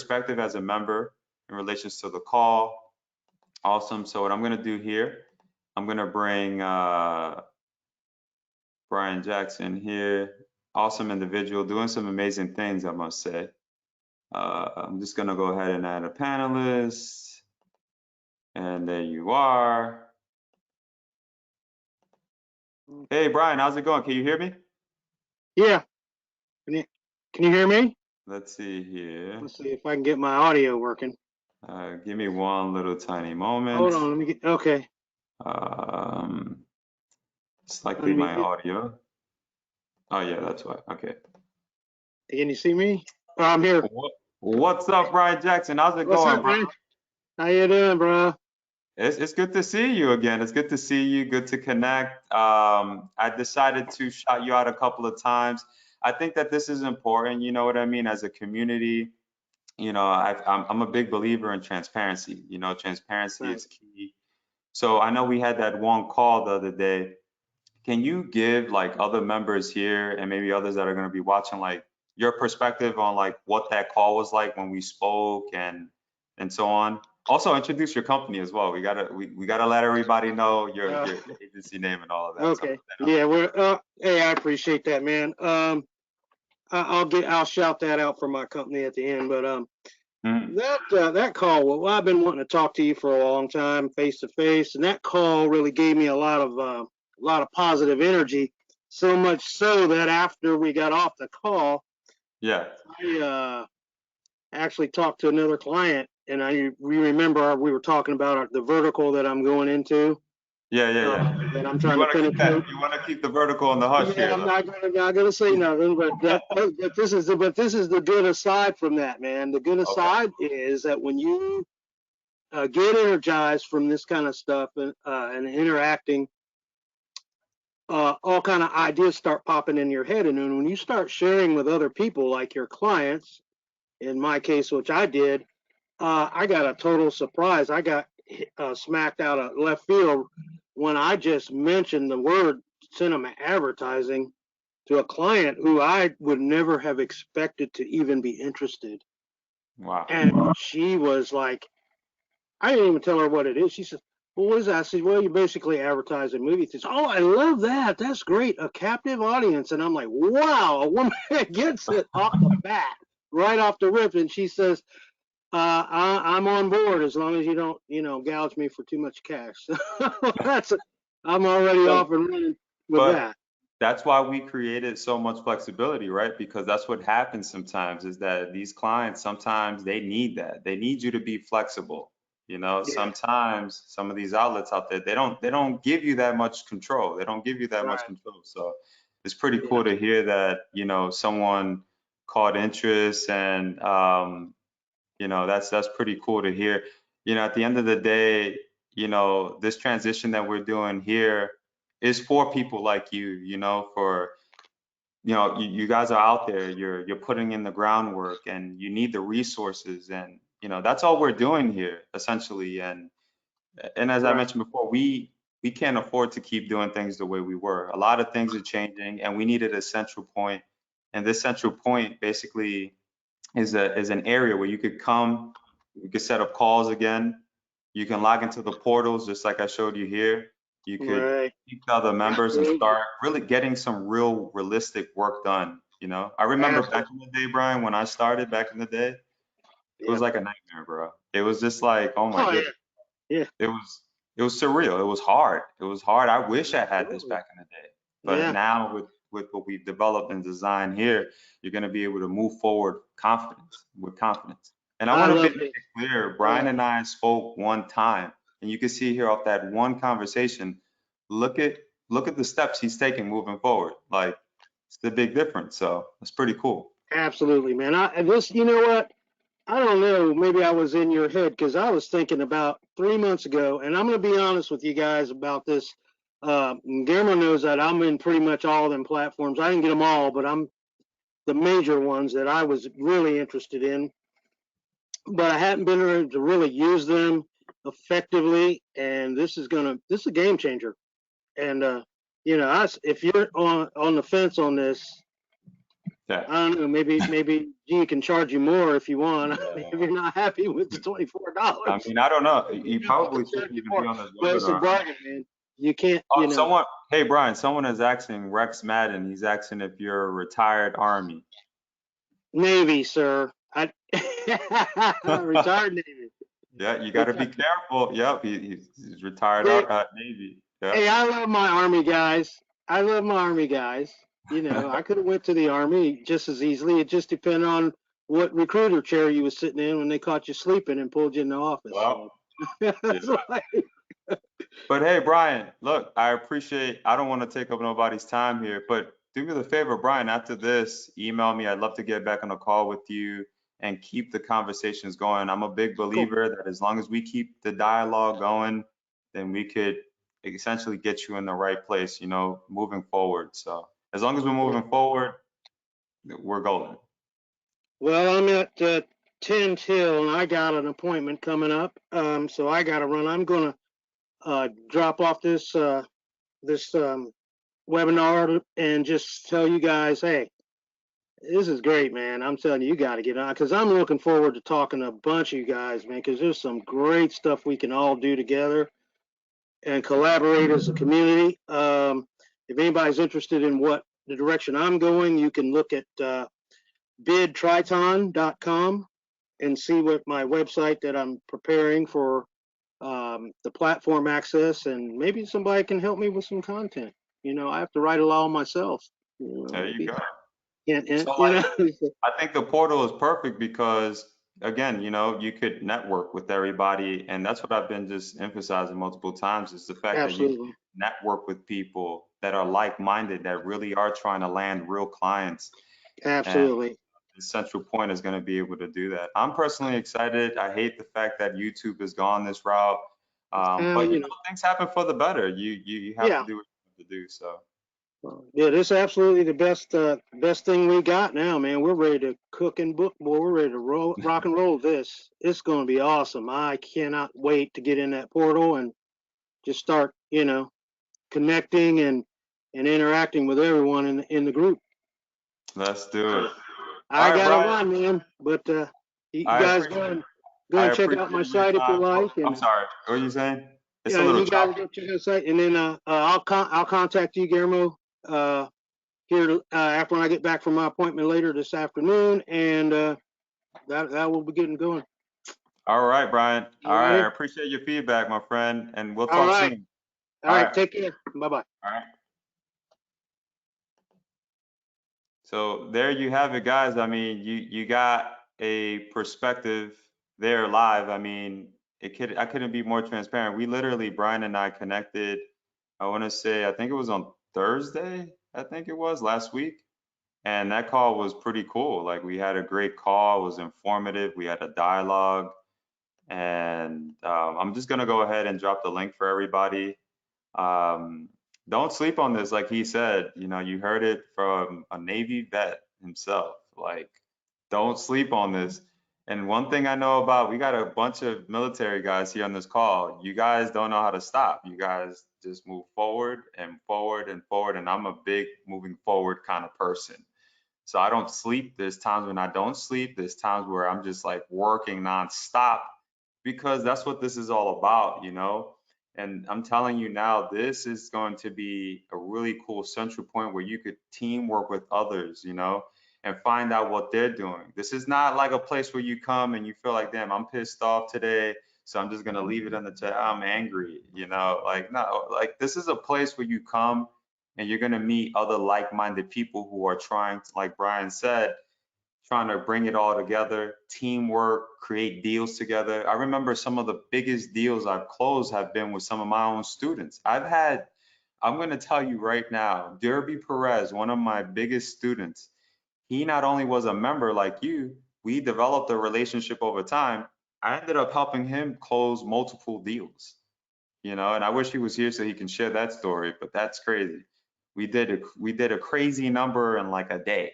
perspective as a member in relation to the call. Awesome. So what I'm going to do here, I'm going to bring Brian Jackson here. Awesome individual, doing some amazing things, I must say. I'm just going to go ahead and add a panelist. And there you are. Hey, Brian, how's it going? Can you hear me? Yeah. Can you hear me? Let's see here. Let's see if I can get my audio working. Give me one little tiny moment. Hold on, let me get, okay. It's likely my audio. Oh yeah, that's why. Okay. Can you see me? Oh, I'm here. What's up, Brian Jackson? How's it What's going, up, bro? man? How you doing, bro? It's good to see you again. It's good to see you. Good to connect. I decided to shout you out a couple of times. I think that this is important. You know what I mean? As a community, you know, I'm a big believer in transparency. You know, transparency is key. So I know we had that one call the other day. Can you give like other members here and maybe others that are going to be watching, like your perspective on like what that call was like when we spoke and so on? Also introduce your company as well. We gotta let everybody know your agency name and all of that. Okay. Yeah, we're hey, I appreciate that, man. I'll shout that out for my company at the end, but that call, well, I've been wanting to talk to you for a long time, face to face, and that call really gave me a lot of positive energy. So much so that after we got off the call, yeah, I actually talked to another client, and we remember we were talking about the vertical that I'm going into. Yeah. That I'm trying to penetrate. You want to keep the vertical on the hush here. I'm not gonna say nothing, but this is the good aside from that, man. The good aside is that when you get energized from this kind of stuff and interacting, all kind of ideas start popping in your head, and then when you start sharing with other people, like your clients, in my case, which I did, I got a total surprise. I got smacked out of left field when I just mentioned the word cinema advertising to a client who I would never have expected to even be interested. Wow. And she was like, I didn't even tell her what it is. She said, well, what is that? I said, well, you basically advertise in movie theaters. Oh, I love that. That's great. A captive audience. And I'm like, wow, a woman gets it off the bat, right off the rip. And she says, I'm on board as long as you don't, gouge me for too much cash. I'm already off and running with that. That's why we created so much flexibility, right? Because that's what happens sometimes is that these clients, sometimes they need that. They need you to be flexible. Sometimes some of these outlets out there, they don't give you that much control. They don't give you that much control. So it's pretty cool to hear that, someone caught interest and, that's pretty cool to hear. At the end of the day, this transition that we're doing here is for people like you, you guys are out there, you're putting in the groundwork and you need the resources and, that's all we're doing here essentially. And as I mentioned before, we can't afford to keep doing things the way we were. A lot of things are changing and we needed a central point. And this central point basically is an area where you could come, you could set up calls again. You can log into the portals just like I showed you here. You could speak to other members and start really getting some realistic work done. I remember back in the day, Brian, when I started back in the day, it was like a nightmare, bro. It was just like, oh my goodness. Yeah. It was surreal. It was hard. It was hard. I wish I had this back in the day. But now with what we've developed and designed here, you're going to be able to move forward with confidence. And I want to make it clear, Brian and I spoke one time, and you can see here off that one conversation, look at the steps he's taking moving forward. Like, it's the big difference. So it's pretty cool. Absolutely, man. You know what? I don't know. Maybe I was in your head because I was thinking about 3 months ago, and I'm going to be honest with you guys about this. Guillermo knows that I'm in pretty much all of them platforms. I didn't get them all, but I'm the major ones that I was really interested in. But I hadn't been able to really use them effectively, and this is a game changer. And if you're on the fence on this, Okay. I don't know, maybe G can charge you more if you want. Yeah. If you're not happy with the I $24. mean, I don't know. You You know, he probably can charge shouldn't you even be more. on this But it's a webinar. bargain, man. You can't, Oh, someone, hey, Brian, someone is asking Rex Madden. He's asking if you're a retired Army. Navy, sir. I retired Navy. Yeah, you got to be Retired. careful. Yep, he's retired Hey, Navy. Yep. hey, I love my Army guys. I love my Army guys. I could have went to the Army just as easily. It just depended on what recruiter chair you was sitting in when they caught you sleeping and pulled you in the office. Well, So yeah. that's like, But hey, Brian, look, I don't want to take up nobody's time here, but do me the favor, Brian, after this, email me. I'd love to get back on a call with you and keep the conversations going. I'm a big cool. believer that as long as we keep the dialogue going, then we could essentially get you in the right place, moving forward. So as long as we're moving forward, we're golden. Well, I'm at 10 till, and I got an appointment coming up. So I got to run. I'm gonna drop off this webinar and just tell you guys, hey, this is great, man. I'm telling you, you got to get on because I'm looking forward to talking to a bunch of you guys, man. Because there's some great stuff we can all do together and collaborate as a community. If anybody's interested in what the direction I'm going, you can look at bidtriton.com and see what my website that I'm preparing for the platform access, and maybe somebody can help me with some content. I have to write it all myself. There you Maybe. go. And So like, I think the portal is perfect because again, you could network with everybody, and that's what I've been just emphasizing multiple times is the fact that you absolutely, can network with people that are like-minded, that really are trying to land real clients. And absolutely. the central point is going to be able to do that. I'm personally excited. I hate the fact that YouTube has gone this route. But things happen for the better. You have to Yeah. do what you have to do. So Yeah, this is absolutely the best thing we got now, man. We're ready to cook and book, boy. We're ready to rock and roll this. It's going to be awesome. I cannot wait to get in that portal and just start, connecting and interacting with everyone in the group. let's do it. All I right, gotta Brian. run, man. But you I guys appreciate go I and check out my appreciate your site if you time. Oh, like, I'm and sorry. What are you saying? It's a yeah, little you guys choppy. go check out the site, and then I'll contact you, Guillermo, here after I get back from my appointment later this afternoon, and that will be getting going. All right, Brian. All All right. I right, appreciate your feedback, my friend, and we'll all talk right, soon. all All right. right. Take care. Bye bye. All right. So there you have it, guys. I mean, you got a perspective there live. I mean, I couldn't be more transparent. We literally, Brian and I connected, I want to say, I think it was on Thursday, I think it was last week. And that call was pretty cool. Like we had a great call, it was informative. We had a dialogue. And I'm just gonna go ahead and drop the link for everybody. Um, don't sleep on this, like he said. You heard it from a Navy vet himself. Like, don't sleep on this. And one thing I know about, we got a bunch of military guys here on this call. You guys don't know how to stop. You guys just move forward and forward and forward. And I'm a big moving forward kind of person. So I don't sleep. There's times when I don't sleep. There's times where I'm just like working nonstop because that's what this is all about. And I'm telling you now, this is going to be a really cool central point where you could teamwork with others, and find out what they're doing. This is not like a place where you come and you feel like, damn, I'm pissed off today, so I'm just gonna leave it in the chat. I'm angry. Like no, like this is a place where you come and you're gonna meet other like-minded people who are trying to, like Brian said, trying to bring it all together, teamwork, create deals together. I remember some of the biggest deals I've closed have been with some of my own students. I'm going to tell you right now, Derby Perez, one of my biggest students, he not only was a member like you, we developed a relationship over time. I ended up helping him close multiple deals, and I wish he was here so he can share that story, but that's crazy. We did a crazy number in like a day.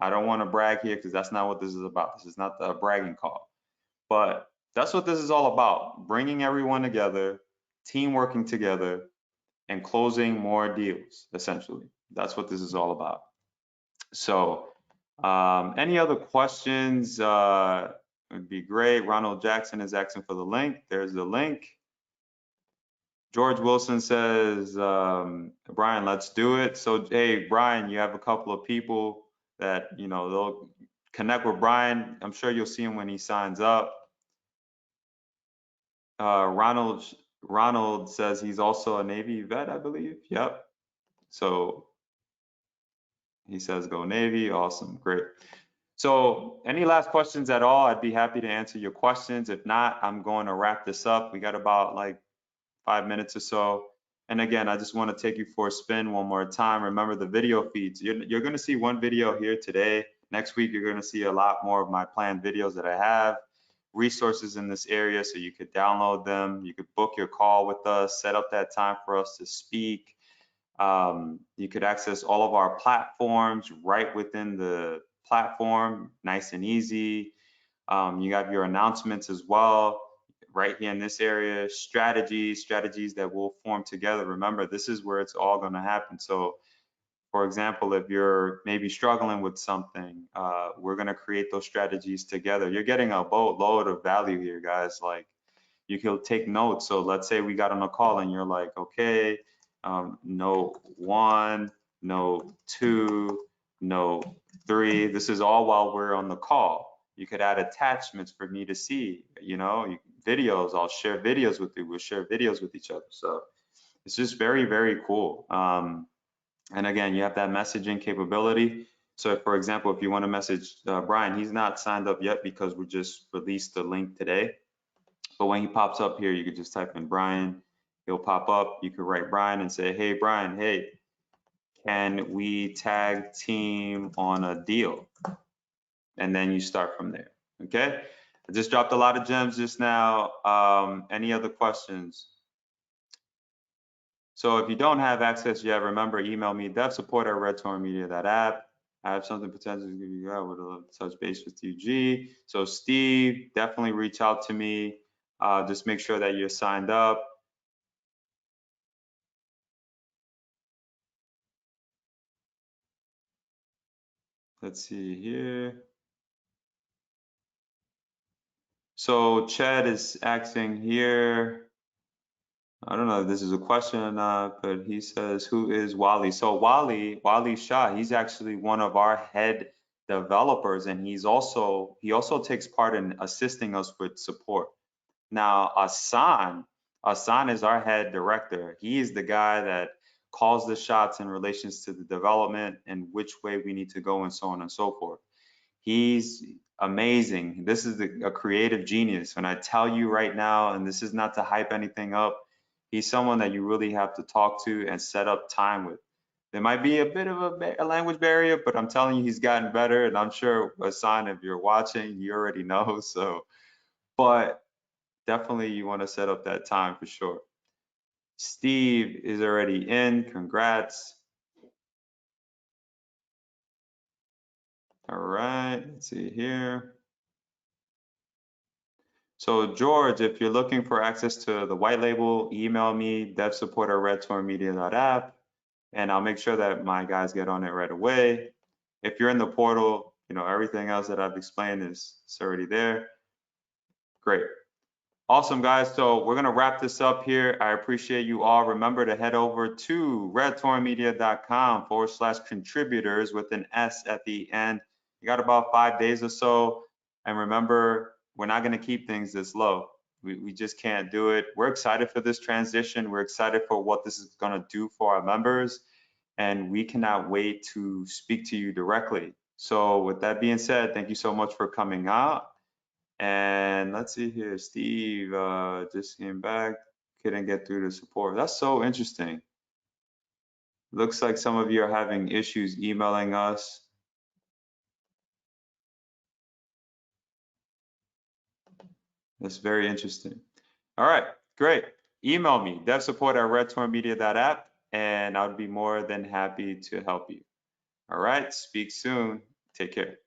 I don't want to brag here because that's not what this is about. This is not the bragging call. But that's what this is all about, bringing everyone together, team working together, and closing more deals, essentially. That's what this is all about. So Any other questions would be great. Ronald Jackson is asking for the link. There's the link. George Wilson says, Brian, let's do it. So, hey, Brian, you have a couple of people that, you know, they'll connect with Brian. I'm sure you'll see him when he signs up. Ronald says he's also a Navy vet, I believe. Yep. So he says go Navy. Awesome. Great. So any last questions at all? I'd be happy to answer your questions. If not, I'm going to wrap this up. We got about like 5 minutes or so. And again, I just want to take you for a spin one more time. Remember the video feeds. You're going to see one video here today. Next week, you're going to see a lot more of my planned videos that I have. Resources in this area so you could download them. You could book your call with us, set up that time for us to speak. You could access all of our platforms right within the platform, nice and easy. You have your announcements as well right here in this area, strategies that we'll form together. Remember, this is where it's all going to happen. So for example, if you're maybe struggling with something, we're going to create those strategies together. You're getting a boatload of value here, guys. Like you can take notes. So let's say we got on a call and you're like, okay, note 1, note 2, note 3. This is all while we're on the call. You could add attachments for me to see, you know, videos. I'll share videos with you. We'll share videos with each other. So it's just very, very cool. And again, you have that messaging capability. So for example, if you want to message Brian, he's not signed up yet because we just released the link today. But when he pops up here, you could just type in Brian. He'll pop up. You could write Brian and say, hey, Brian, hey, can we tag team on a deal? And then you start from there. Okay. I just dropped a lot of gems just now. Any other questions? So if you don't have access yet, remember, email me, devsupport@redtorrentmedia.app. I have something potentially to give you. I would love to touch base with you, G. So Steve, definitely reach out to me. Just make sure that you're signed up. Let's see here. So Chad is asking here. I don't know if this is a question or not, but he says, who is Wally? So Wally Shah, he's actually one of our head developers, and he also takes part in assisting us with support. Now, Hassan is our head director. He is the guy that calls the shots in relations to the development and which way we need to go and so on and so forth. He's amazing. This is a creative genius. And I tell you right now, and this is not to hype anything up, he's someone that you really have to talk to and set up time with. There might be a bit of a language barrier, but I'm telling you, he's gotten better. And I'm sure, Hassan, if you're watching, you already know. So, but definitely you want to set up that time for sure. Steve is already in. Congrats. All right, let's see here. So George, if you're looking for access to the white label, email me, devsupport@redtorrentmedia.app, and I'll make sure that my guys get on it right away. If you're in the portal, you know, everything else that I've explained is already there. Great. Awesome, guys. So we're going to wrap this up here. I appreciate you all. Remember to head over to redtorrentmedia.com/contributors with an S at the end. You got about 5 days or so. And remember, we're not going to keep things this low. We just can't do it. We're excited for this transition. We're excited for what this is going to do for our members. And we cannot wait to speak to you directly. So with that being said, thank you so much for coming out. And let's see here, Steve just came back, couldn't get through the support. That's so interesting. Looks like some of you are having issues emailing us. That's very interesting. All right, great. Email me, devsupport@redtorrentmedia.app, and I would be more than happy to help you. All right, speak soon. Take care.